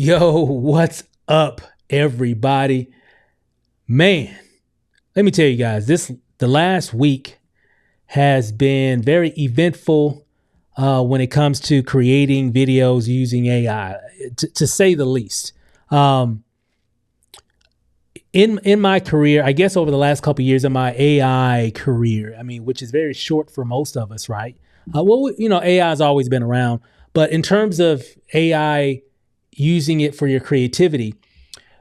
Yo, what's up, everybody? Man, let me tell you guys, the last week has been very eventful when it comes to creating videos using AI, to say the least. In my career, I guess over the last couple of years in my AI career, which is very short for most of us, right? AI has always been around, but in terms of AI using it for your creativity,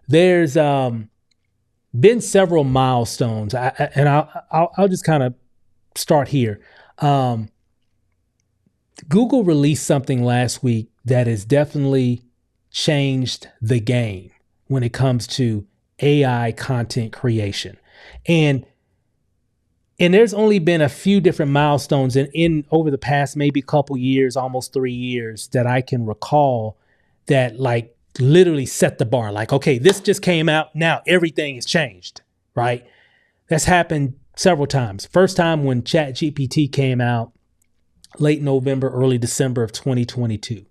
there's been several milestones, I'll just kind of start here. Google released something last week that has definitely changed the game when it comes to AI content creation. And there's only been a few different milestones in over the past maybe couple years, almost 3 years, that I can recall that like literally set the bar. Like, okay, this just came out, now everything has changed, right? That's happened several times. First time when ChatGPT came out, late November, early December of 2022.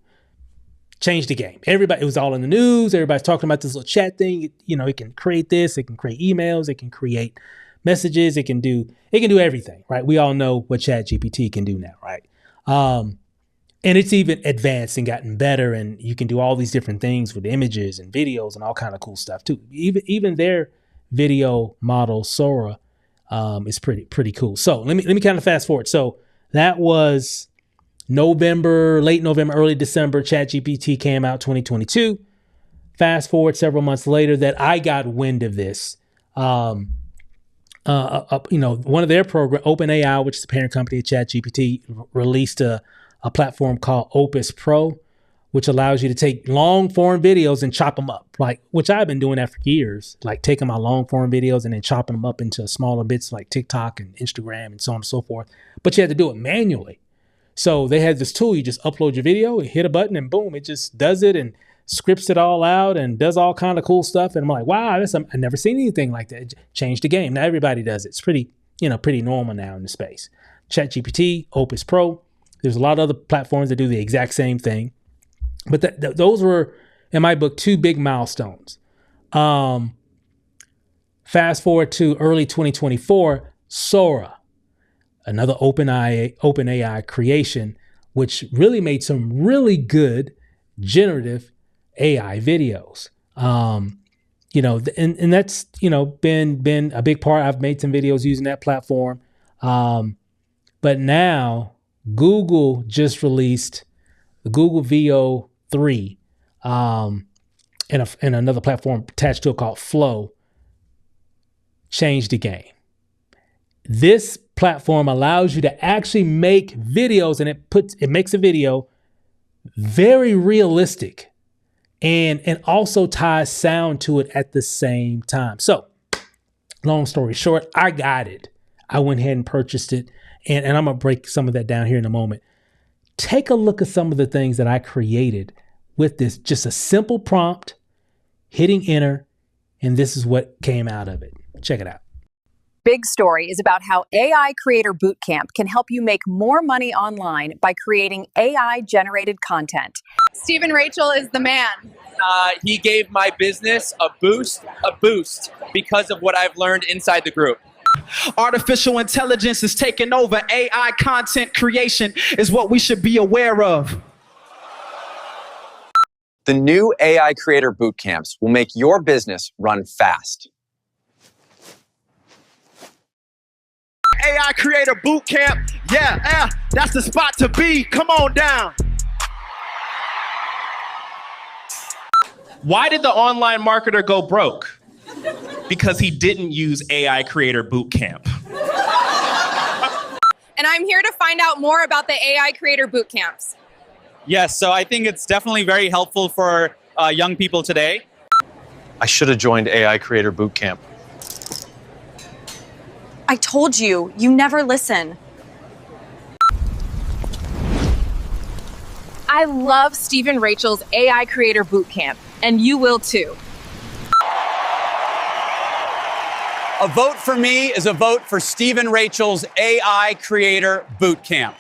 Changed the game. Everybody, it was all in the news. Everybody's talking about this little chat thing. It can create this, it can create emails, it can create messages, it can do everything, right? We all know what ChatGPT can do now, right? And it's even advanced and gotten better, and you can do all these different things with images and videos and all kind of cool stuff too. Even their video model, Sora, is pretty cool. So let me kind of fast forward. So that was late November, early December. ChatGPT came out 2022. Fast forward several months later that I got wind of this. One of their program, OpenAI, which is the parent company of ChatGPT, released a platform called Opus Pro, which allows you to take long form videos and chop them up, which I've been doing that for years, like taking my long form videos and then chopping them up into smaller bits like TikTok and Instagram and so on and so forth. But you had to do it manually. So they had this tool, you just upload your video, hit a button, and boom, it just does it and scripts it all out and does all kind of cool stuff. And I'm like, wow, I've never seen anything like that. It changed the game. Now everybody does it. It's pretty normal now in the space. ChatGPT, Opus Pro. There's a lot of other platforms that do the exact same thing. But those were, in my book, two big milestones. Fast forward to early 2024, Sora, another OpenAI creation, which really made some really good generative AI videos. And that's, been a big part. I've made some videos using that platform. But now Google just released the Google VO3 and another platform attached to it called Flow. Changed the game. This platform allows you to actually make videos, and it makes a video very realistic and also ties sound to it at the same time. So long story short, I got it. I went ahead and purchased it, and I'm gonna break some of that down here in a moment. Take a look at some of the things that I created with this, just a simple prompt, hitting enter, and this is what came out of it. Check it out. Big Story is about how AI Creator Bootcamp can help you make more money online by creating AI-generated content. Stephen Rachel is the man. He gave my business a boost because of what I've learned inside the group. Artificial intelligence is taking over. AI content creation is what we should be aware of. The new AI Creator Bootcamps will make your business run fast. AI Creator Bootcamp, yeah, that's the spot to be. Come on down. Why did the online marketer go broke? Because he didn't use AI Creator Bootcamp. And I'm here to find out more about the AI Creator Bootcamps. Yes, so I think it's definitely very helpful for young people today. I should have joined AI Creator Bootcamp. I told you, you never listen. I love Stephen Rachel's AI Creator Bootcamp, and you will too. A vote for me is a vote for Stephen Rachel's AI Creator Bootcamp.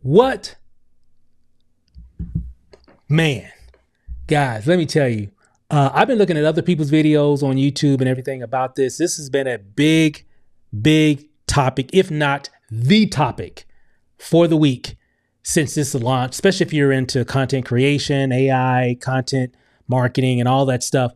What Man, guys, let me tell you, I've been looking at other people's videos on YouTube and everything about this. This has been a big, big topic, if not the topic for the week since this launch, especially if you're into content creation, AI, content marketing, and all that stuff.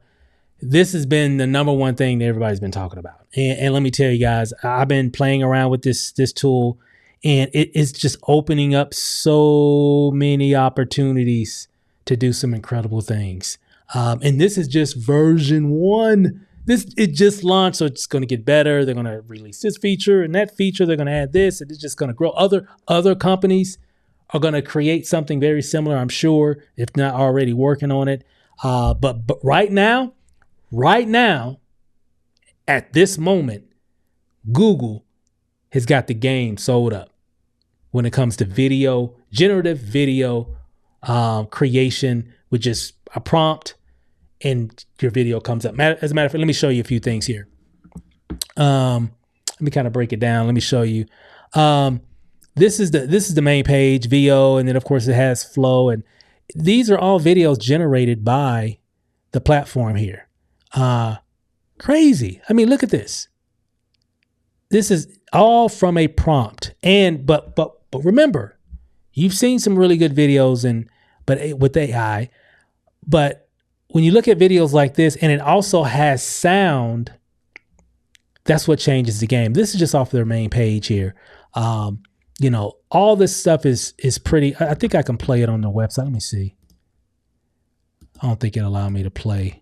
This has been the number one thing that everybody's been talking about. And let me tell you guys, I've been playing around with this tool, and it is just opening up so many opportunities to do some incredible things. And this is just version 1. It just launched, so it's going to get better. They're going to release this feature and that feature. They're going to add this, and it's just going to grow. Other companies are going to create something very similar, I'm sure, if not already working on it. But right now, at this moment, Google has got the game sold up when it comes to video, generative video creation with just a prompt, and your video comes up. As a matter of fact, let me show you a few things here. Let me kind of break it down. Let me show you. This is the main page, VO, and then of course it has Flow, and these are all videos generated by the platform here. Crazy. I mean, look at this. This is all from a prompt. And but remember, you've seen some really good videos with AI, but when you look at videos like this and it also has sound, that's what changes the game. This is just off their main page here. All this stuff is pretty. I think I can play it on their website. Let me see. I don't think it'll allow me to play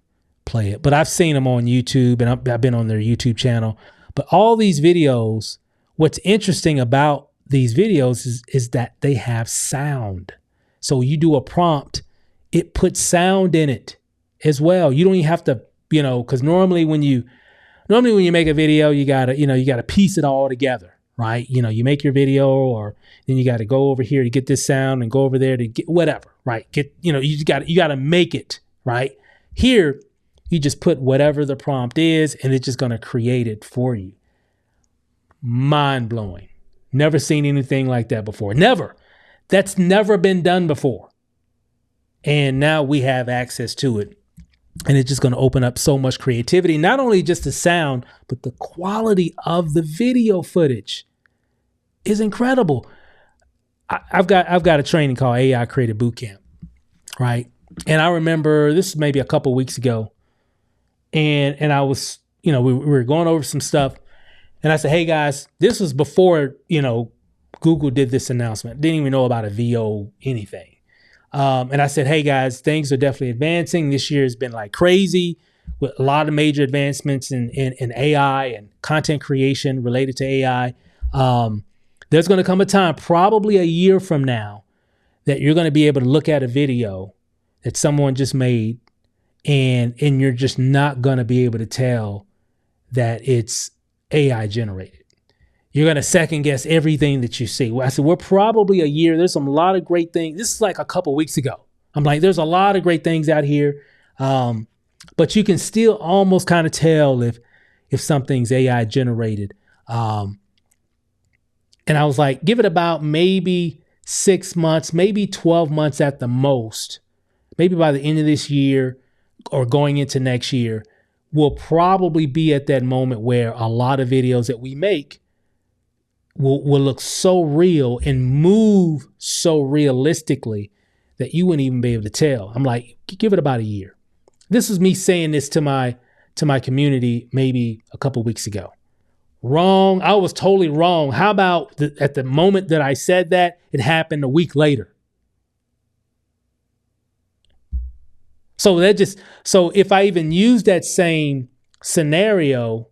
it, but I've seen them on YouTube, and I've been on their YouTube channel. But all these videos, what's interesting about these videos is that they have sound. So you do a prompt, it puts sound in it as well. You don't even have to, because normally when you make a video, you gotta piece it all together, right? You make your video, or then you got to go over here to get this sound and go over there to get whatever, right? You got to make it, right? Here, you just put whatever the prompt is, and it's just going to create it for you. Mind blowing. Never seen anything like that before. Never. That's never been done before. And now we have access to it. And it's just going to open up so much creativity, not only just the sound, but the quality of the video footage is incredible. I've got a training called AI Creator Bootcamp, right? And I remember this was maybe a couple weeks ago, and I was, we were going over some stuff, and I said, hey guys, this was before, Google did this announcement. Didn't even know about a VO anything. And I said, hey guys, things are definitely advancing. This year has been like crazy with a lot of major advancements in AI and content creation related to AI. There's going to come a time, probably a year from now, that you're going to be able to look at a video that someone just made, and you're just not going to be able to tell that it's AI generated. You're going to second guess everything that you see. Well, I said, we're probably a year. There's a lot of great things. This is like a couple weeks ago. I'm like, there's a lot of great things out here. But you can still almost kind of tell if something's AI generated. And I was like, give it about maybe 6 months, maybe 12 months at the most. Maybe by the end of this year or going into next year, we'll probably be at that moment where a lot of videos that we make will look so real and move so realistically that you wouldn't even be able to tell. I'm like, give it about a year. This was me saying this to my community maybe a couple weeks ago. Wrong. I was totally wrong. How about at the moment that I said that, it happened a week later? So if I even use that same scenario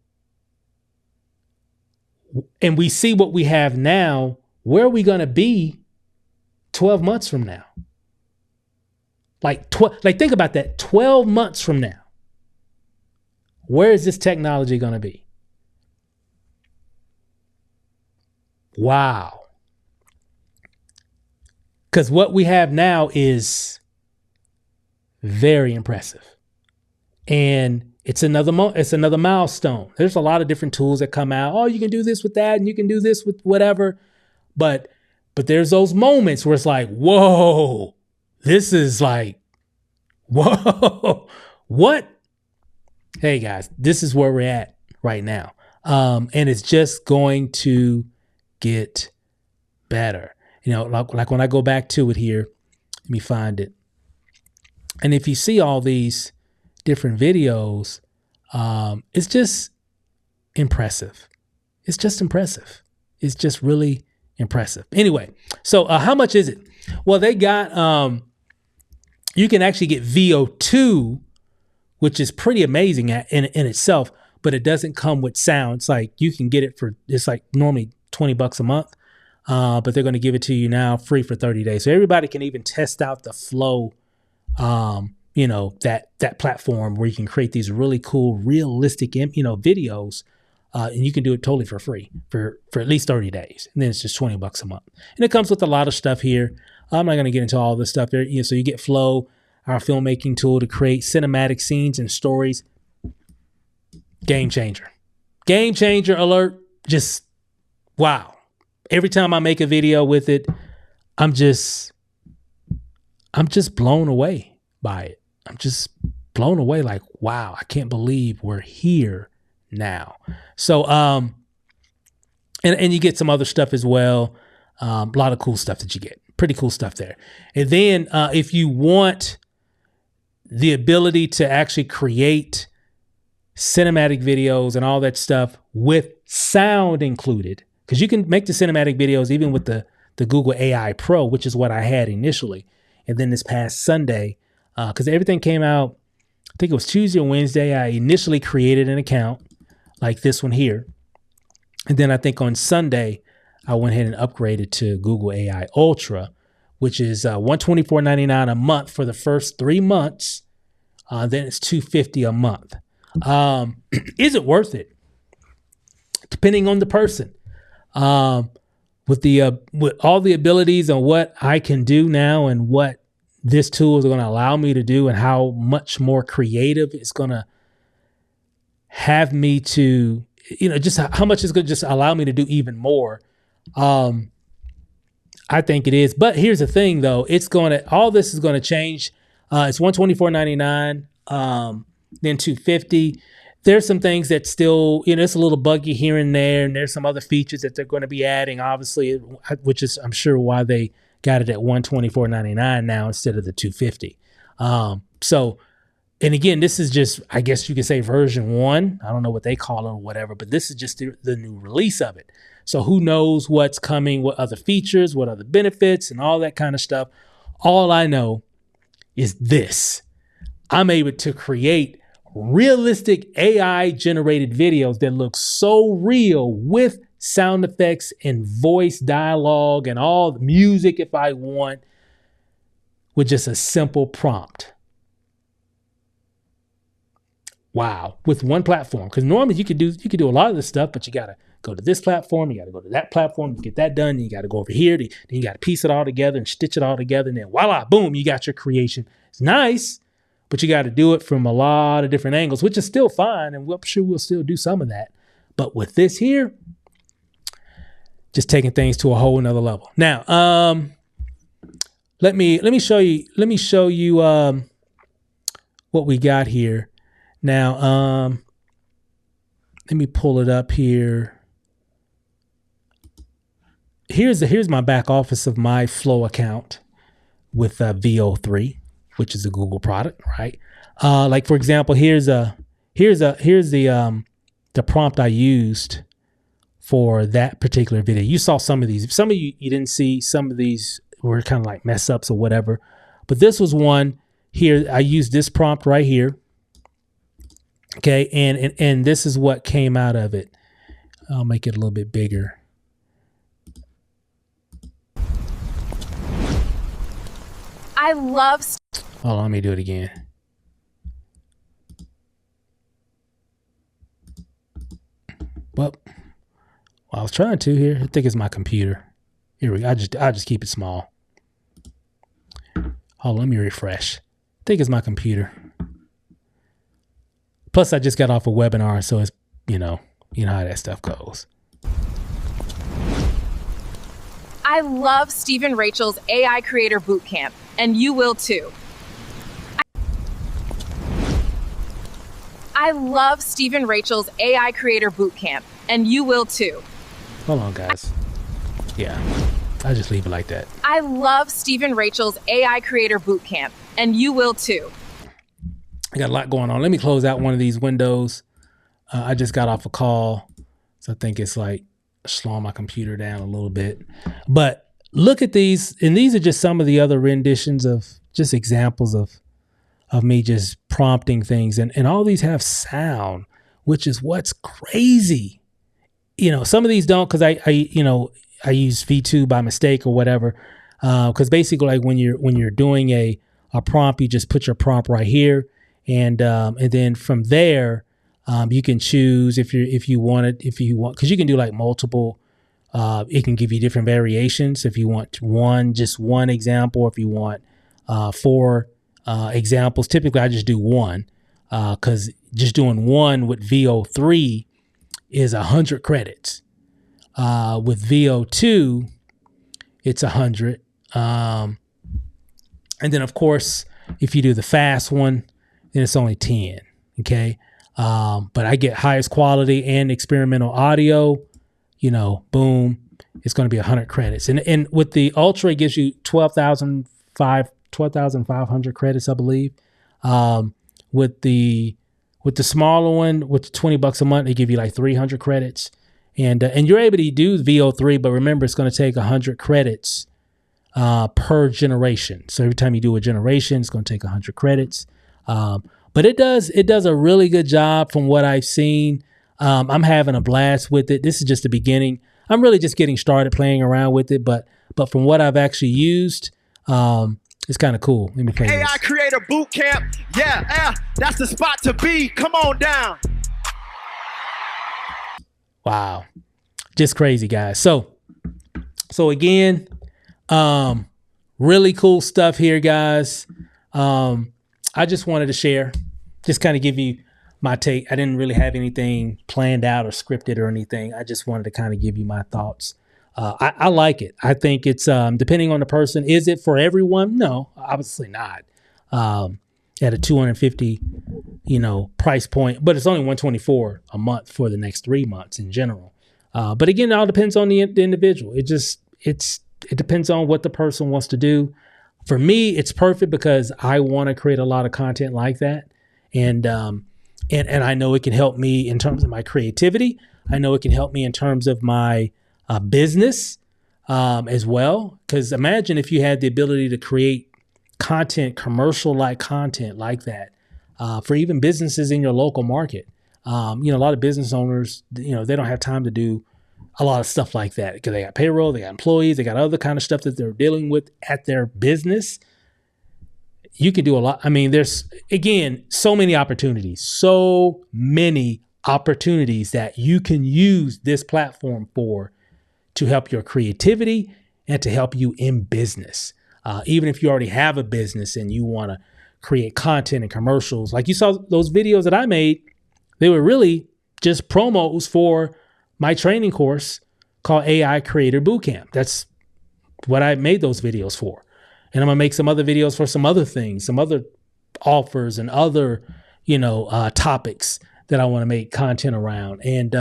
and we see what we have now, where are we going to be 12 months from now? Like think about that. 12 months from now, where is this technology going to be? Wow. Because what we have now is very impressive. And it's another milestone. There's a lot of different tools that come out. Oh, you can do this with that, and you can do this with whatever. But there's those moments where it's like, whoa, this is like, whoa, what? Hey guys, this is where we're at right now. And it's just going to get better. You know, like when I go back to it here, let me find it. And if you see all these different videos, it's just impressive. It's just impressive. It's just really impressive. Anyway, so how much is it? Well, they got, you can actually get VO2, which is pretty amazing in itself, but it doesn't come with sound. It's like you can get it it's like normally $20 a month, but they're going to give it to you now free for 30 days. So everybody can even test out the Flow, you know, that platform where you can create these really cool, realistic, you know, videos. And you can do it totally for free for at least 30 days. And then it's just $20 a month. And it comes with a lot of stuff here. I'm not going to get into all this stuff there. You know, so you get Flow, our filmmaking tool to create cinematic scenes and stories. Game changer. Game changer alert. Just wow. Every time I make a video with it, I'm just blown away by it. I'm just blown away like, wow, I can't believe we're here now. So, and you get some other stuff as well. A lot of cool stuff that you get. Pretty cool stuff there. And then if you want the ability to actually create cinematic videos and all that stuff with sound included, because you can make the cinematic videos even with the Google AI Pro, which is what I had initially. And then this past Sunday, because everything came out, I think it was Tuesday or Wednesday, I initially created an account like this one here. And then I think on Sunday, I went ahead and upgraded to Google AI Ultra, which is $124.99 a month for the first 3 months. Then it's $250 a month. Is it worth it? Depending on the person. With all the abilities and what I can do now and what this tool is going to allow me to do and how much more creative it's going to have me to, you know, just how much it's going to just allow me to do even more. I think it is. But here's the thing though, all this is going to change. It's $124.99, then $250. There's some things that still, you know, it's a little buggy here and there. And there's some other features that they're going to be adding, obviously, which is, I'm sure, why they got it at $124.99 now instead of the $250. So, and again, this is just, I guess you could say version 1. I don't know what they call it or whatever, but this is just the new release of it. So who knows what's coming, what other features, what other benefits and all that kind of stuff. All I know is this. I'm able to create realistic AI generated videos that look so real with sound effects and voice dialogue and all the music if I want, with just a simple prompt. Wow. With one platform. Because normally you could do a lot of this stuff, but you got to go to this platform, you got to go to that platform to get that done, then you got to go over here, then you got to piece it all together and stitch it all together, and then voila, boom, you got your creation. It's nice, but you got to do it from a lot of different angles, which is still fine, and I'm sure we'll still do some of that. But with this here, just taking things to a whole nother level. Now, let me show you what we got here. Now, let me pull it up here. Here's my back office of my Flow account with VO3, which is a Google product, right? Like for example, here's the prompt I used for that particular video. You saw some of these. Some of you didn't see. Some of these were kind of like mess ups or whatever. But this was one here. I used this prompt right here. Okay, and this is what came out of it. I'll make it a little bit bigger. I love. Hold on, let me do it again. Well, I was trying to here. I think it's my computer. Here we go. I just keep it small. Hold on, let me refresh. I think it's my computer. Plus, I just got off a webinar, so it's, you know how that stuff goes. I love Steve and Rachel's AI Creator Bootcamp, and you will too. I love Steve and Rachel's AI Creator Bootcamp, and you will too. Hold on, guys. Yeah, I just leave it like that. I love Steve and Rachel's AI Creator Bootcamp, and you will too. I got a lot going on. Let me close out one of these windows. I just got off a call, so I think it's like slowing my computer down a little bit. But look at these, and these are just some of the other renditions of just examples of me just prompting things. And all these have sound, which is what's crazy. You know, some of these don't, because I use V2 by mistake or whatever. Because basically, like when you're doing a prompt, you just put your prompt right here, and then from there, you can choose if you want, because you can do like multiple. It can give you different variations if you want just one example, or if you want 4 examples. Typically, I just do one, because just doing one with VO3 is 100 credits. With VO2, it's 100. And then, of course, if you do the fast one, then it's only 10. Okay. But I get highest quality and experimental audio, boom, it's going to be 100 credits. And with the Ultra, it gives you 12,500 credits, I believe. With the smaller one, with $20 a month, they give you like 300 credits. And you're able to do VO3, but remember, it's going to take 100 credits per generation. So every time you do a generation, it's going to take 100 credits. But it does a really good job from what I've seen. I'm having a blast with it. This is just the beginning. I'm really just getting started playing around with it, but from what I've actually used, it's kind of cool. Let me play AI this. Creator Bootcamp. Yeah, that's the spot to be. Come on down. Wow. Just crazy, guys. So again, really cool stuff here, guys. I just wanted to share, just kind of give you my take. I didn't really have anything planned out or scripted or anything. I just wanted to kind of give you my thoughts. I like it. I think it's, depending on the person. Is it for everyone? No, obviously not. At a $250, price point, but it's only $124 a month for the next 3 months in general. But again, it all depends on the individual. It depends on what the person wants to do. For me, it's perfect because I want to create a lot of content like that. And I know it can help me in terms of my creativity. I know it can help me in terms of my business as well. Because imagine if you had the ability to create content, commercial-like content like that for even businesses in your local market. A lot of business owners, they don't have time to do a lot of stuff like that because they got payroll, they got employees, they got other kind of stuff that they're dealing with at their business. You can do a lot. I mean, there's, again, so many opportunities that you can use this platform for to help your creativity and to help you in business. Even if you already have a business and you want to create content and commercials, like you saw those videos that I made, they were really just promos for my training course called AI Creator Bootcamp. That's what I made those videos for. And I'm going to make some other videos for some other things, some other offers and other, topics that I want to make content around. And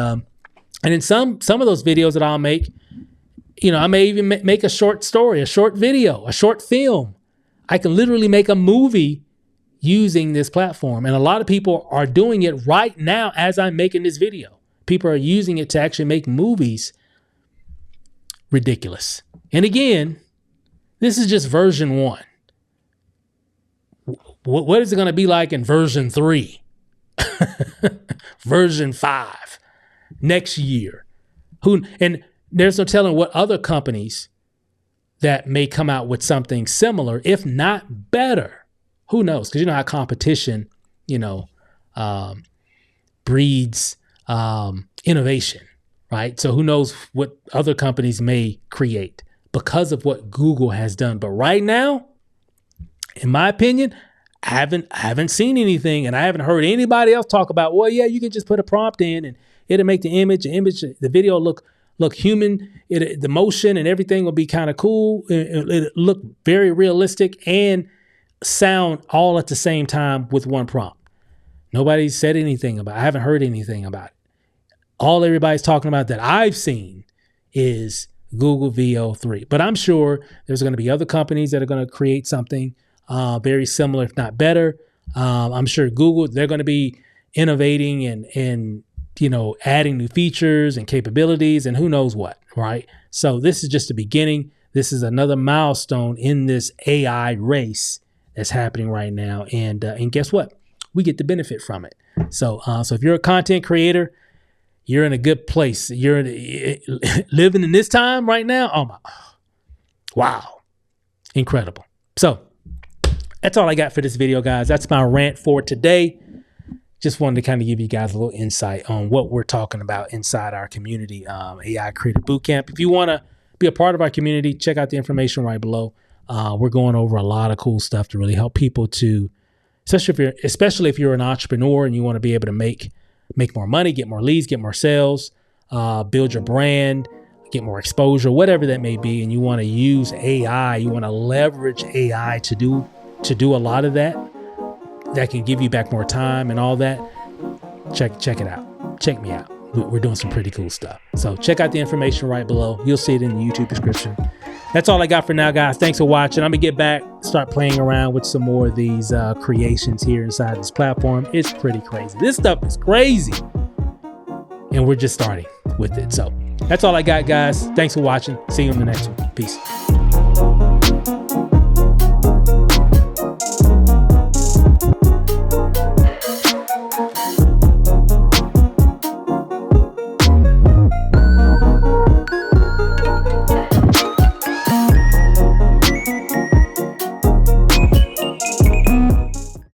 in some of those videos that I'll make, I may even make a short story, a short video, a short film. I can literally make a movie using this platform. And a lot of people are doing it right now as I'm making this video. People are using it to actually make movies. Ridiculous. And again, this is just version 1. What is it going to be like in version 3? Version 5? Next year? And there's no telling what other companies that may come out with something similar, if not better. Who knows? Because you know how competition, breeds innovation, right? So who knows what other companies may create because of what Google has done. But right now, in my opinion, I haven't seen anything, and I haven't heard anybody else talk about, well, yeah, you can just put a prompt in and it'll make the video look look human. The motion and everything will be kind of cool. It look very realistic and sound all at the same time with one prompt. Nobody said anything about it. I haven't heard anything about it. All everybody's talking about that I've seen is Google VO3. But I'm sure there's going to be other companies that are going to create something very similar, if not better. I'm sure Google, they're going to be innovating and adding new features and capabilities and who knows what, right? So this is just the beginning. This is another milestone in this AI race that's happening right now. And guess what? We get to benefit from it. So if you're a content creator, you're in a good place. You're living in this time right now. Oh my, wow. Incredible. So that's all I got for this video, guys. That's my rant for today. Just wanted to kind of give you guys a little insight on what we're talking about inside our community, AI Creator Bootcamp. If you want to be a part of our community, check out the information right below. We're going over a lot of cool stuff to really help people to, especially if you're an entrepreneur and you want to be able to make more money, get more leads, get more sales, build your brand, get more exposure, whatever that may be. And you want to use AI, you want to leverage AI to do a lot of that can give you back more time and all that. Check it out. Check me out. We're doing some pretty cool stuff. So check out the information right below. You'll see it in the YouTube description. That's all I got for now, guys. Thanks for watching. I'm gonna get back, start playing around with some more of these creations here inside this platform. It's pretty crazy. This stuff is crazy. And we're just starting with it. So that's all I got, guys. Thanks for watching. See you in the next one. Peace.